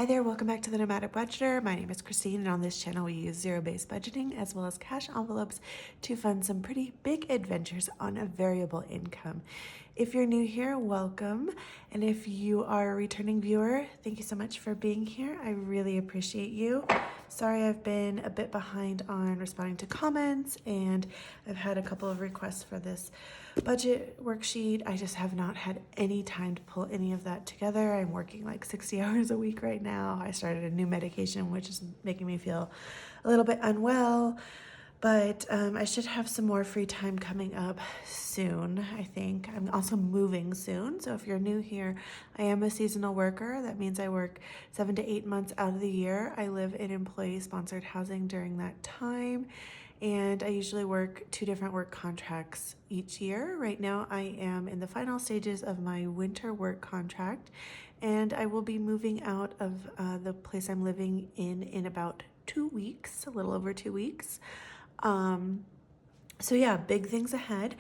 Hi there, welcome back to the Nomadic Budgeter. My name is Christine, and on this channel we use zero-based budgeting as well as cash envelopes to fund some pretty big adventures on a variable income. If you're new here, welcome. And if you are a returning viewer, thank you so much for being here. I really appreciate you. Sorry I've been a bit behind on responding to comments, and I've had a couple of requests for this budget worksheet. I just have not had any time to pull any of that together. I'm working like 60 hours a week right now. I started a new medication, which is making me feel a little bit unwell, but I should have some more free time coming up soon, I think. I'm also moving soon, so if you're new here, I am a seasonal worker. That means I work 7 to 8 months out of the year. I live in employee-sponsored housing during that time, and I usually work 2 different work contracts each year. Right now, I am in the final stages of my winter work contract, and I will be moving out of the place I'm living in about 2 weeks, a little over 2 weeks. So yeah, big things ahead.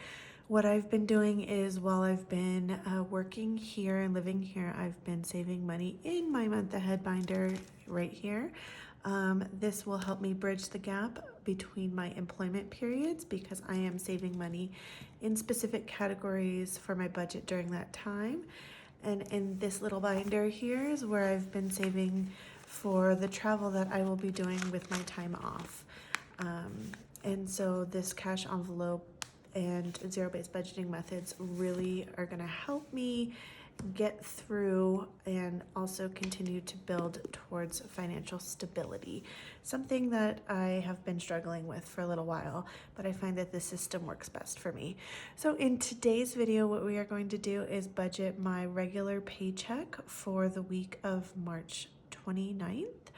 What I've been doing is while I've been working here and living here, I've been saving money in my month ahead binder right here. This will help me bridge the gap between my employment periods because I am saving money in specific categories for my budget during that time. And in this little binder here is where I've been saving for the travel that I will be doing with my time off. And so this cash envelope and zero-based budgeting methods really are going to help me get through and also continue to build towards financial stability, something that I have been struggling with for a little while, but I find that this system works best for me. So in today's video, what we are going to do is budget my regular paycheck for the week of March 29th.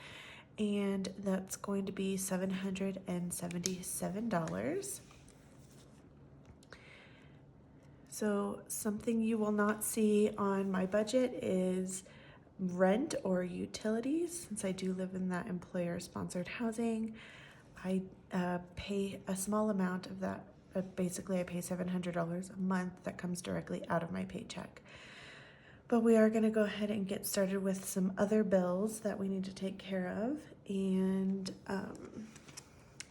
And that's going to be $777. So something you will not see on my budget is rent or utilities. Since I do live in that employer-sponsored housing, I pay a small amount of that. Basically, I pay $700 a month that comes directly out of my paycheck. But we are going to go ahead and get started with some other bills that we need to take care of. And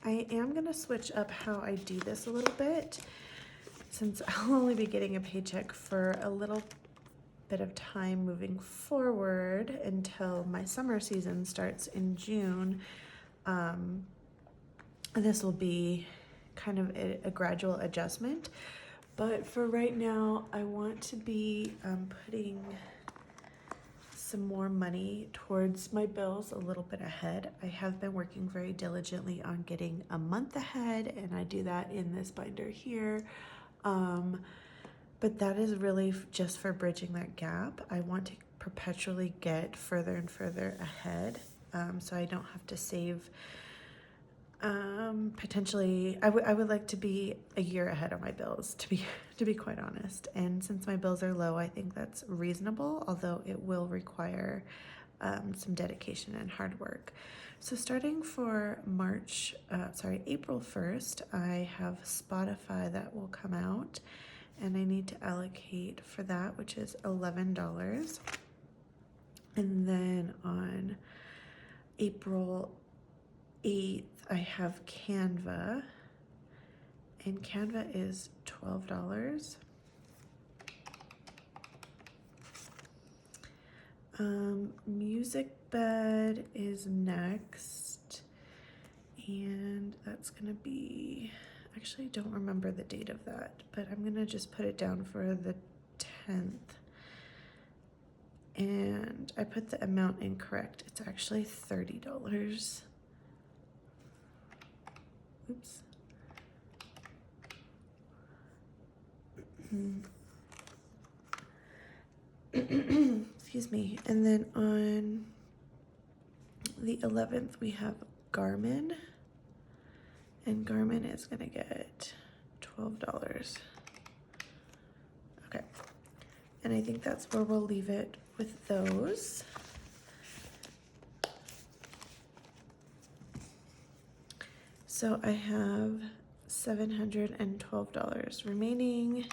I am going to switch up how I do this a little bit, since I'll only be getting a paycheck for a little bit of time moving forward until my summer season starts in June. This will be kind of a gradual adjustment. But for right now, I want to be putting some more money towards my bills a little bit ahead. I have been working very diligently on getting a month ahead, and I do that in this binder here. But that is really just for bridging that gap. I want to perpetually get further and further ahead, so I don't have to save. Potentially, I would like to be a year ahead of my bills, to be quite honest. And since my bills are low, I think that's reasonable, although it will require some dedication and hard work. So starting for April 1st, I have Spotify that will come out, and I need to allocate for that, which is $11. And then on April 8th, I have Canva, and Canva is $12. Music Bed is next, and that's gonna be, actually I don't remember the date of that, but I'm gonna just put it down for the 10th. And I put the amount incorrect. It's actually $30. Oops. Excuse me. And then on the 11th, we have Garmin, and Garmin is gonna get $12. Okay. And I think that's where we'll leave it with those. So I have $712 remaining.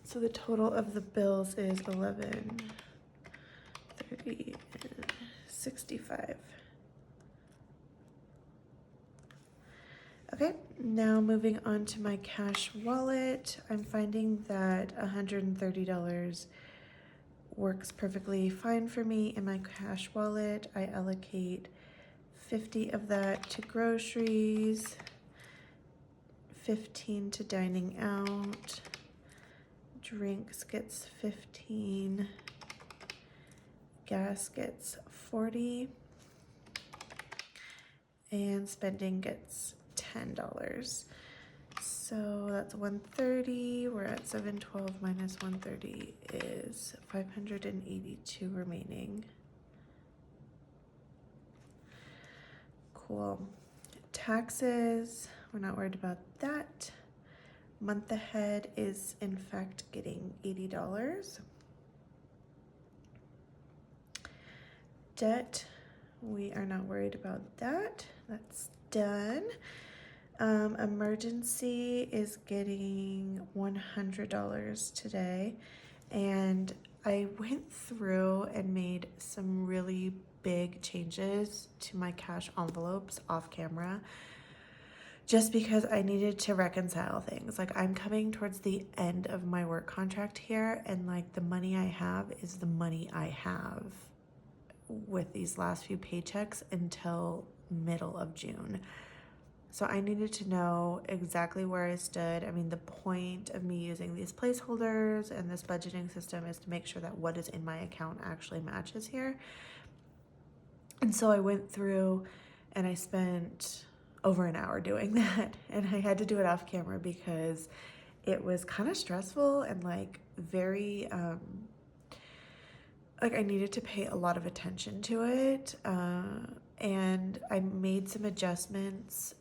So the total of the bills is 11, 30 and 65. Okay, now moving on to my cash wallet. I'm finding that $130 works perfectly fine for me in my cash wallet. I allocate 50 of that to groceries, 15 to dining out, drinks gets 15, gas gets 40, and spending gets $10. So that's 130. We're at 712 minus 130 is 582 remaining. Cool. Taxes, we're not worried about that. Month ahead is in fact getting $80. Debt, we are not worried about that. That's done. Emergency is getting $100 today, and I went through and made some really big changes to my cash envelopes off camera just because I needed to reconcile things. Like, I'm coming towards the end of my work contract here, and like the money I have is the money I have with these last few paychecks until middle of June. So I needed to know exactly where I stood. I mean, the point of me using these placeholders and this budgeting system is to make sure that what is in my account actually matches here. And so I went through and I spent over an hour doing that. And I had to do it off camera because it was kind of stressful and like very, like I needed to pay a lot of attention to it. And I made some adjustments.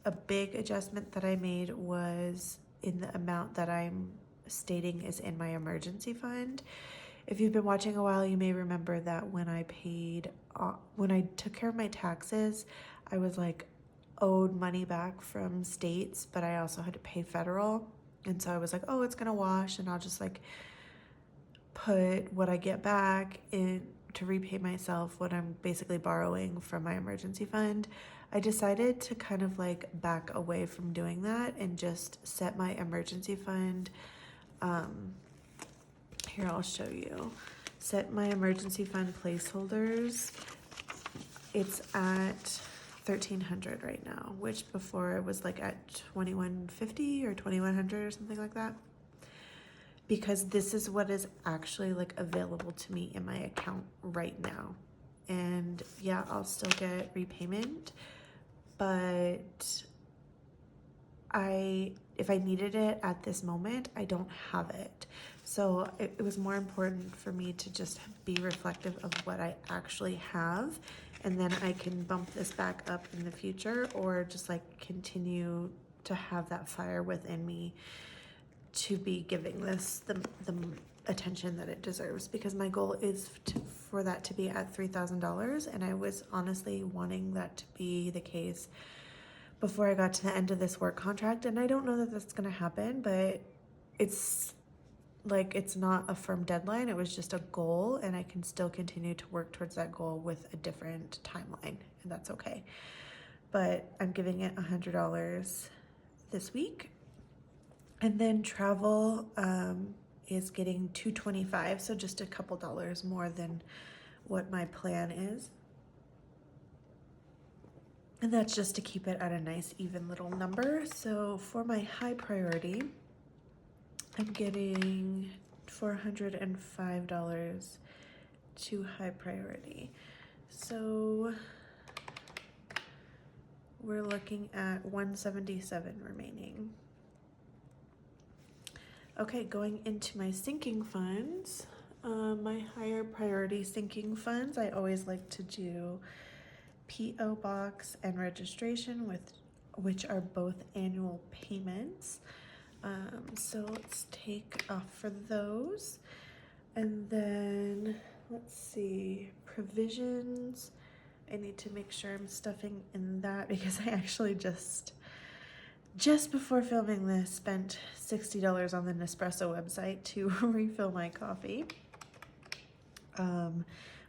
A big adjustment that I made was in the amount that I'm stating is in my emergency fund. If you've been watching a while, you may remember that when I took care of my taxes, I was like owed money back from states, but I also had to pay federal. And so I was like, oh, it's gonna wash and I'll just like put what I get back in to repay myself what I'm basically borrowing from my emergency fund. I decided to kind of like back away from doing that and just set my emergency fund. Here, I'll show you. Set my emergency fund placeholders. It's at $1,300 right now, which before it was like at $2,150 or $2,100 or something like that. Because this is what is actually like available to me in my account right now. And yeah, I'll still get repayment, but if I needed it at this moment, I don't have it. So it was more important for me to just be reflective of what I actually have, and then I can bump this back up in the future or just like continue to have that fire within me to be giving this the attention that it deserves, because my goal is for that to be at $3,000, and I was honestly wanting that to be the case before I got to the end of this work contract. And I don't know that that's going to happen, but it's like, it's not a firm deadline. It was just a goal, and I can still continue to work towards that goal with a different timeline, and that's okay. But I'm giving it $100 this week. And then travel is getting $225, so just a couple dollars more than what my plan is. And that's just to keep it at a nice even little number. So for my high priority, I'm getting $405 to high priority. So we're looking at $177 remaining. Okay, going into my sinking funds, my higher priority sinking funds, I always like to do P.O. box and registration, which are both annual payments. So let's take off for those. And then let's see, provisions. I need to make sure I'm stuffing in that because I actually just before filming this spent $60 on the Nespresso website to refill my coffee.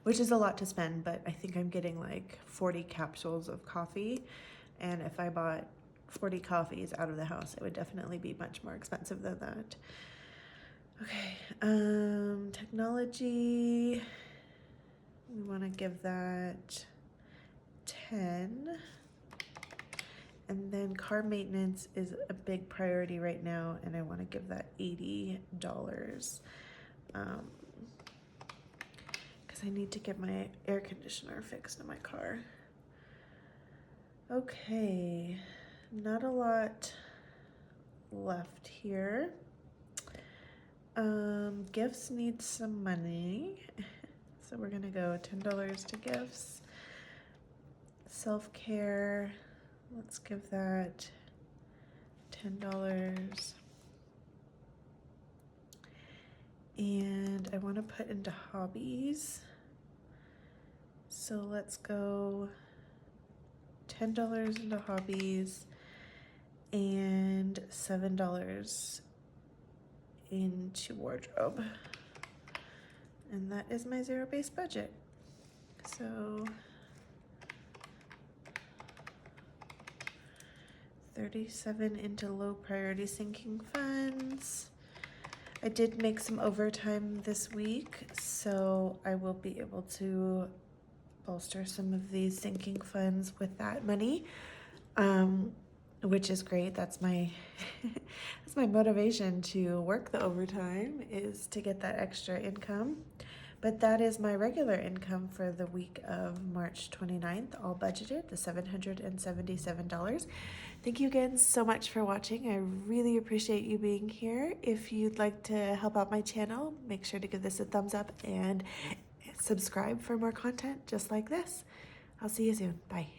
which is a lot to spend, but I think I'm getting like 40 capsules of coffee. And if I bought 40 coffees out of the house, it would definitely be much more expensive than that. Okay, technology, we want to give that 10. And then car maintenance is a big priority right now, and I want to give that $80. Because I need to get my air conditioner fixed in my car. Okay, not a lot left here. Gifts need some money, so we're gonna go $10 to gifts. Self-care, let's give that $10. And I want to put into hobbies, so let's go $10 into hobbies and $7 into wardrobe. And that is my zero-based budget. So 37 into low priority sinking funds. I did make some overtime this week, so I will be able to bolster some of these sinking funds with that money, which is great. That's my that's my motivation to work the overtime, is to get that extra income. But that is my regular income for the week of March 29th, all budgeted, the $777. Thank you again so much for watching. I really appreciate you being here. If you'd like to help out my channel, make sure to give this a thumbs up and subscribe for more content just like this. I'll see you soon. Bye.